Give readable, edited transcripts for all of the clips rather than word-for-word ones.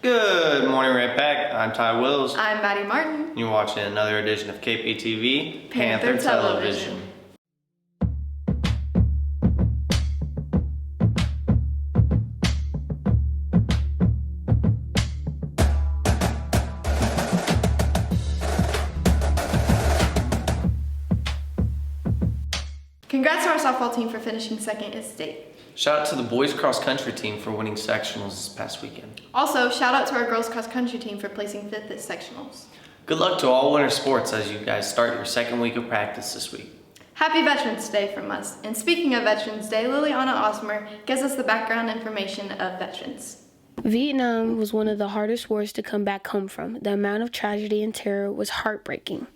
Good morning, Red Pack. I'm Ty Wills. I'm Maddie Martin. You're watching another edition of KPTV, Panther Television. Congrats to our softball team for finishing second in state. Shout out to the boys cross country team for winning sectionals this past weekend. Also, shout out to our girls cross country team for placing fifth at sectionals. Good luck to all winter sports as you guys start your second week of practice this week. Happy Veterans Day from us. And speaking of Veterans Day, Liliana Osmer gives us the background information of veterans. Vietnam was one of the hardest wars to come back home from. The amount of tragedy and terror was heartbreaking.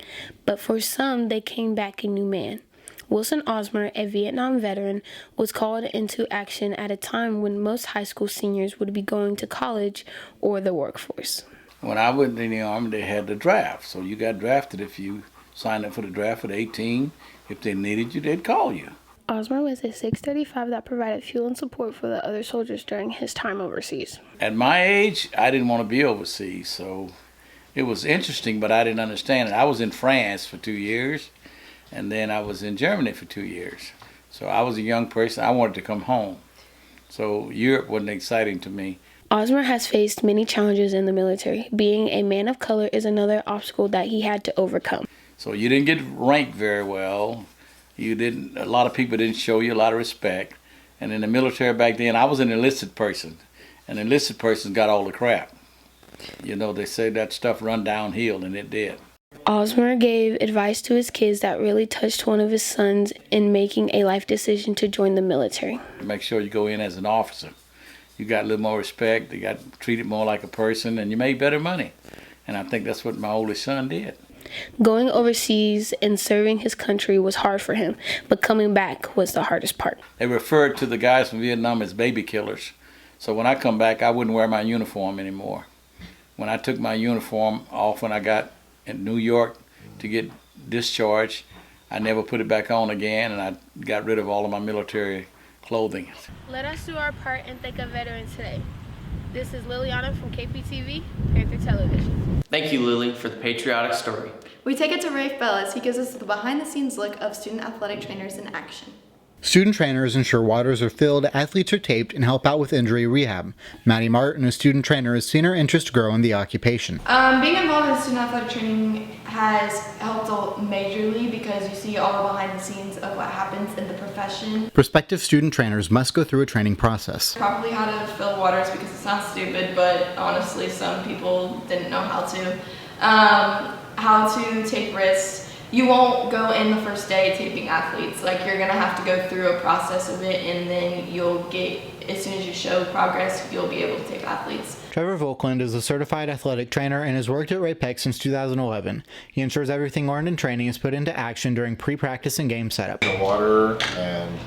But for some, they came back a new man. Wilson Osmer, a Vietnam veteran, was called into action at a time when most high school seniors would be going to college or the workforce. When I went in the Army, they had the draft. So you got drafted if you signed up for the draft at 18. If they needed you, they'd call you. Osmer was a 635 that provided fuel and support for the other soldiers during his time overseas. At my age, I didn't want to be overseas, so it was interesting, but I didn't understand it. I was in France for 2 years, and then I was in Germany for 2 years. So I was a young person. I wanted to come home. So Europe wasn't exciting to me. Osmer has faced many challenges in the military. Being a man of color is another obstacle that he had to overcome. So you didn't get ranked very well. A lot of people didn't show you a lot of respect. And in the military back then, I was an enlisted person. And enlisted persons got all the crap. You know, they say that stuff run downhill, and it did. Osmer gave advice to his kids that really touched one of his sons in making a life decision to join the military. Make sure you go in as an officer. You got a little more respect, you got treated more like a person, and you made better money. And I think that's what my oldest son did. Going overseas and serving his country was hard for him, but coming back was the hardest part. They referred to the guys from Vietnam as baby killers. So when I come back, I wouldn't wear my uniform anymore. When I took my uniform off when I got in New York to get discharged, I never put it back on again, and I got rid of all of my military clothing. Let us do our part and thank a veteran today. This is Liliana from KPTV, Panther Television. Thank you, Lily, for the patriotic story. We take it to Rafe Bell as he gives us the behind-the-scenes look of student athletic trainers in action. Student trainers ensure waters are filled, athletes are taped, and help out with injury rehab. Maddie Martin, a student trainer, has seen her interest grow in the occupation. Being involved in student athletic training has helped majorly because you see all the behind the scenes of what happens in the profession. Prospective student trainers must go through a training process. Probably how to fill waters because it sounds stupid, but honestly some people didn't know how to. How to take risks. You won't go in the first day taping athletes. Like, you're gonna have to go through a process of it, and then you'll get, as soon as you show progress, you'll be able to tape athletes. Trevor Volkland is a certified athletic trainer and has worked at RAPEC since 2011. He ensures everything learned in training is put into action during pre-practice and game setup. The water and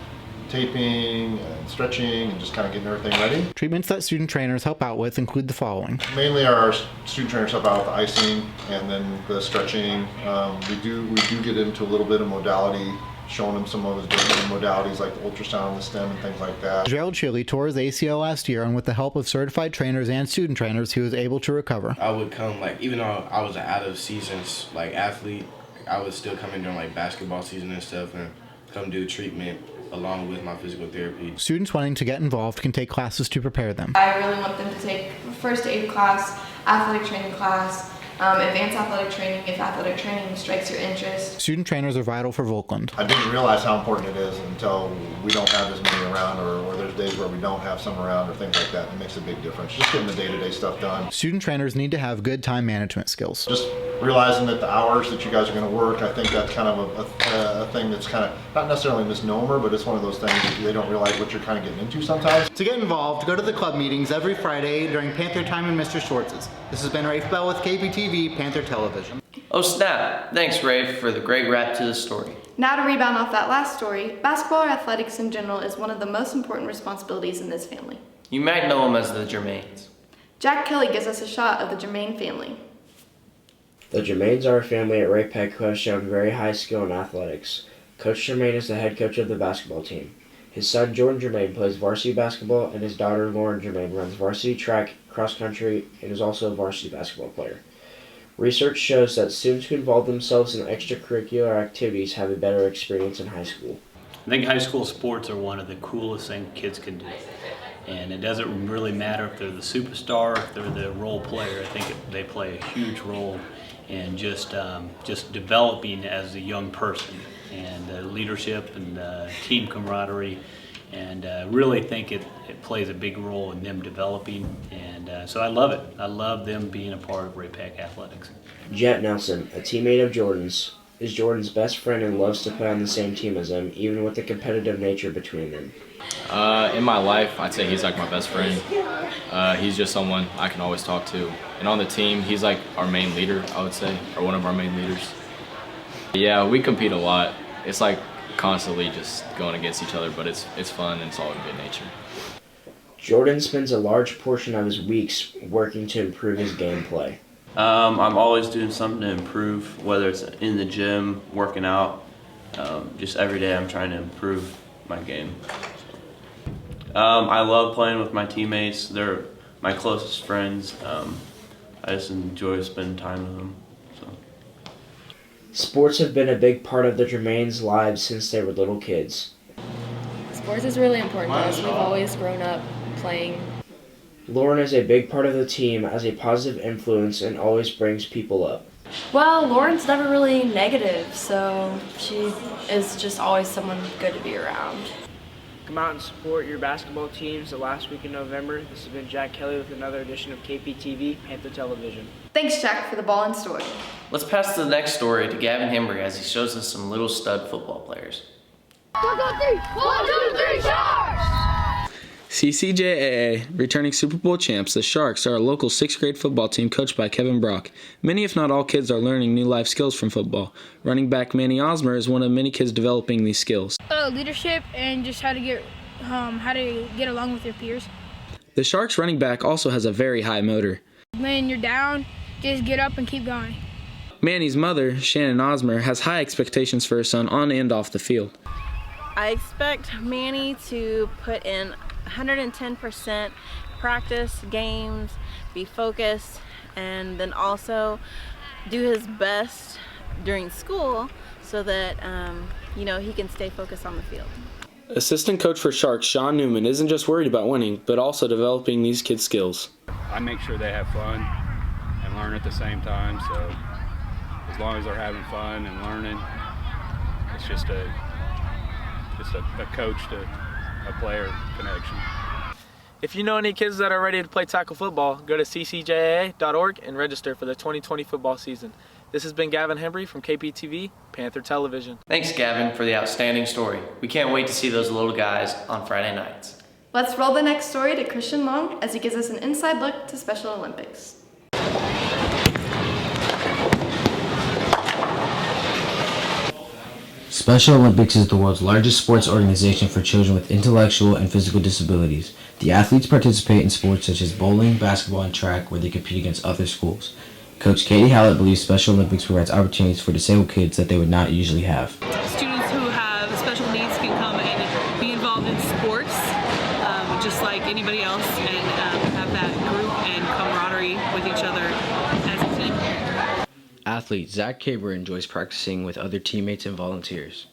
taping and stretching and just kind of getting everything ready. Treatments that student trainers help out with include the following. Mainly our student trainers help out with the icing and then the stretching. We do get into a little bit of modality, showing them some of the different modalities like the ultrasound on the stem and things like that. Gerald Chili tore his ACL last year, and with the help of certified trainers and student trainers, he was able to recover. I would come, even though I was an out of seasons athlete, I would still come in during basketball season and stuff and come do treatment along with my physical therapy. Students wanting to get involved can take classes to prepare them. I really want them to take first aid class, athletic training class, advanced athletic training if athletic training strikes your interest. Student trainers are vital for Volkland. I didn't realize how important it is until we don't have as many around or there's days where we don't have some around or things like that. It makes a big difference. Just getting the day-to-day stuff done. Student trainers need to have good time management skills. Just realizing that the hours that you guys are going to work, I think that's kind of a thing that's kind of not necessarily a misnomer, but it's one of those things that they don't realize what you're kind of getting into sometimes. To get involved, go to the club meetings every Friday during Panther Time and Mr. Schwartz's. This has been Rafe Bell with KPTV, Panther Television. Oh snap! Thanks, Rafe, for the great wrap to the story. Now to rebound off that last story, basketball or athletics in general is one of the most important responsibilities in this family. You might know them as the Germains. Jack Kelly gives us a shot of the Germain family. The Germains are a family at Ray-Pec who has shown very high skill in athletics. Coach Germain is the head coach of the basketball team. His son Jordan Germain plays varsity basketball, and his daughter Lauren Germain runs varsity track, cross country, and is also a varsity basketball player. Research shows that students who involve themselves in extracurricular activities have a better experience in high school. I think high school sports are one of the coolest things kids can do. And it doesn't really matter if they're the superstar, if they're the role player. I think they play a huge role in just developing as a young person, and leadership and team camaraderie. And really think it plays a big role in them developing. And so I love it. I love them being a part of Ray-Pac athletics. Jet Nelson, a teammate of Jordan's, is Jordan's best friend and loves to play on the same team as him, even with the competitive nature between them. In my life, I'd say he's like my best friend. He's just someone I can always talk to. And on the team, he's like our main leader, I would say, or one of our main leaders. Yeah, we compete a lot. It's like constantly just going against each other, but it's fun and it's all in good nature. Jordan spends a large portion of his weeks working to improve his gameplay. I'm always doing something to improve, whether it's in the gym, working out. Just every day I'm trying to improve my game. I love playing with my teammates. They're my closest friends. I just enjoy spending time with them. So. Sports have been a big part of the Germains' lives since they were little kids. Sports is really important to us. We've always grown up playing. Lauren is a big part of the team as a positive influence and always brings people up. Well, Lauren's never really negative, so she is just always someone good to be around. Come out and support your basketball teams the last week in November. This has been Jack Kelly with another edition of KPTV, Panther Television. Thanks, Jack, for the ball and story. Let's pass to the next story to Gavin Hembry as he shows us some little stud football players. 1, 2, 3, Sharks! CCJAA, returning Super Bowl champs, the Sharks are a local 6th grade football team coached by Kevin Brock. Many, if not all, kids are learning new life skills from football. Running back Manny Osmer is one of many kids developing these skills. Leadership and just how to get along with your peers. The Sharks running back also has a very high motor. When you're down, just get up and keep going. Manny's mother, Shannon Osmer, has high expectations for her son on and off the field. I expect Manny to put in 110% practice, games, be focused, and then also do his best during school so that he can stay focused on the field. Assistant coach for Sharks, Sean Newman, isn't just worried about winning, but also developing these kids' skills. I make sure they have fun and learn at the same time, so as long as they're having fun and learning, it's just a coach to a player connection. If you know any kids that are ready to play tackle football, go to ccjaa.org and register for the 2020 football season. This has been Gavin Hembry from KPTV, Panther Television. Thanks, Gavin, for the outstanding story. We can't wait to see those little guys on Friday nights. Let's roll the next story to Christian Long as he gives us an inside look to Special Olympics. Special Olympics is the world's largest sports organization for children with intellectual and physical disabilities. The athletes participate in sports such as bowling, basketball, and track where they compete against other schools. Coach Katie Hallett believes Special Olympics provides opportunities for disabled kids that they would not usually have. Students who have special needs can come and be involved in sports just like anybody else and have that group and camaraderie with each other as a team. Athlete Zach Caber enjoys practicing with other teammates and volunteers.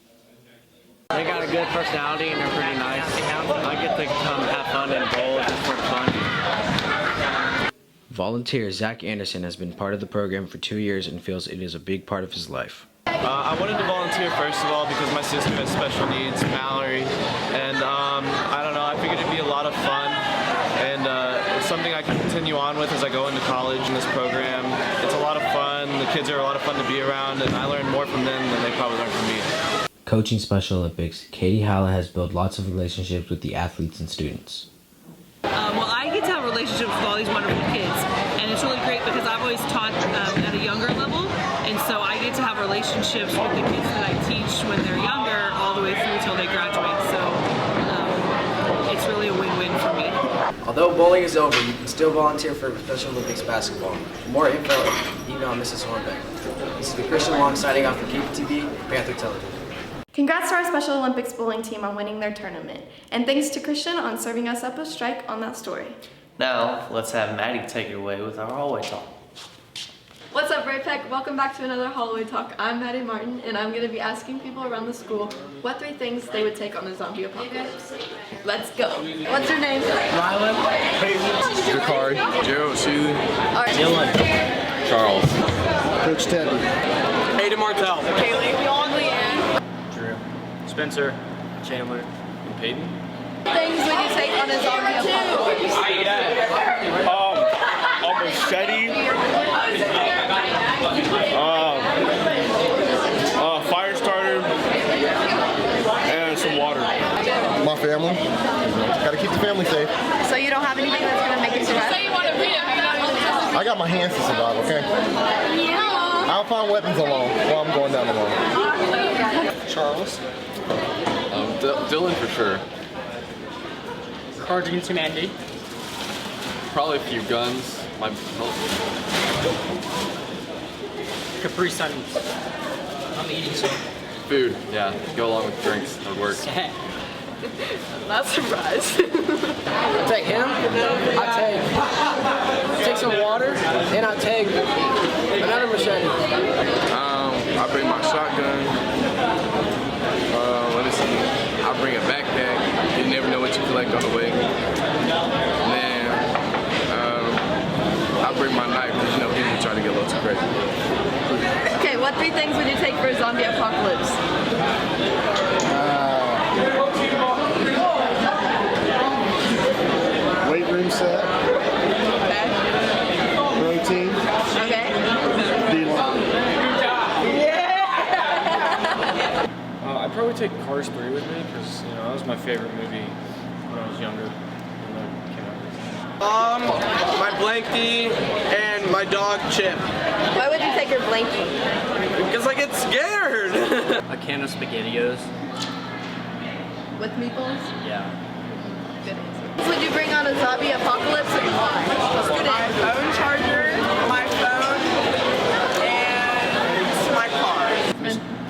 They got a good personality and they're pretty nice. I get to come have fun and bowl just for fun. Volunteer Zach Anderson has been part of the program for 2 years and feels it is a big part of his life. I wanted to volunteer first of all because my sister has special needs, Mallory, and I don't know, I figured it'd be a lot of fun and it's something I can continue on with as I go into college in this program. It's a lot of fun, the kids are a lot of fun to be around, and I learn more from them than they probably learn from me. Coaching Special Olympics, Katie Hallett has built lots of relationships with the athletes and students. Well, I get to have relationships with all these wonderful kids, and it's really great because I've always taught at a younger level, and so I get to have relationships with the kids that I teach when they're younger all the way through till they graduate, so it's really a win-win for me. Although bowling is over, you can still volunteer for Special Olympics basketball. For more info, email Mrs. Hornbeck. This is the Christian Long signing off for KPTV, Panther Television. Congrats to our Special Olympics bowling team on winning their tournament, and thanks to Christian on serving us up a strike on that story. Now, let's have Maddie take it away with our hallway talk. What's up, Raypec? Welcome back to another hallway talk. I'm Maddie Martin, and I'm going to be asking people around the school what 3 things they would take on a zombie apocalypse. Let's go. What's your name? Rylan. Jakari. Gerald Seeley. Dylan. Charles. Coach Teddy. Aiden Martell. Kaylee. Leanne. Drew. Spencer. Chandler. And Peyton. Things would you take on a zombie apocalypse? A machete. Fire starter. And some water. My family. Gotta keep the family safe. So you don't have anything that's going to make you survive? I got my hands to survive, okay? I'll find weapons alone while I'm going down alone. Charles. Dylan for sure. Cards Against Humanity. Probably a few guns. My Capri Sun. I'm eating some. food, yeah. Go along with drinks. That would work. Not surprised. Take him. I take some water, and I take another machete. I bring my shotgun. Let me see. I bring a backpack. You never know what you collect on the way. And then I bring my knife because you know people try to get a little too crazy. Okay, what 3 things would you take for a zombie apocalypse? Weight room set. Okay. Protein. Okay. D-line. Yeah! I'd probably take Cars 3 with me because that was my favorite movie when I was younger. My blankie and my dog Chip. Why would you take your blankie? Because I get scared. A can of SpaghettiOs. With meatballs? Yeah. Good answer. Would you bring on a zombie apocalypse and why? Good My phone charger, my phone, and my car.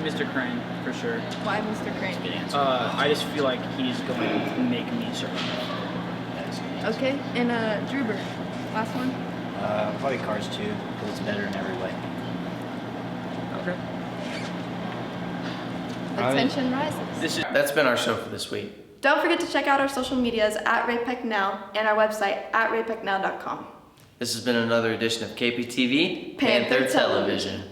Mr. Crane, for sure. Why Mr. Crane? Good answer. I just feel like he's going to make me survive. Okay, and Druber, last one? Probably Cars 2, because it's better in every way. Okay. The tension rises. That's been our show for this week. Don't forget to check out our social medias at RayPecNow and our website at raypecnow.com. This has been another edition of KPTV, Panther Television.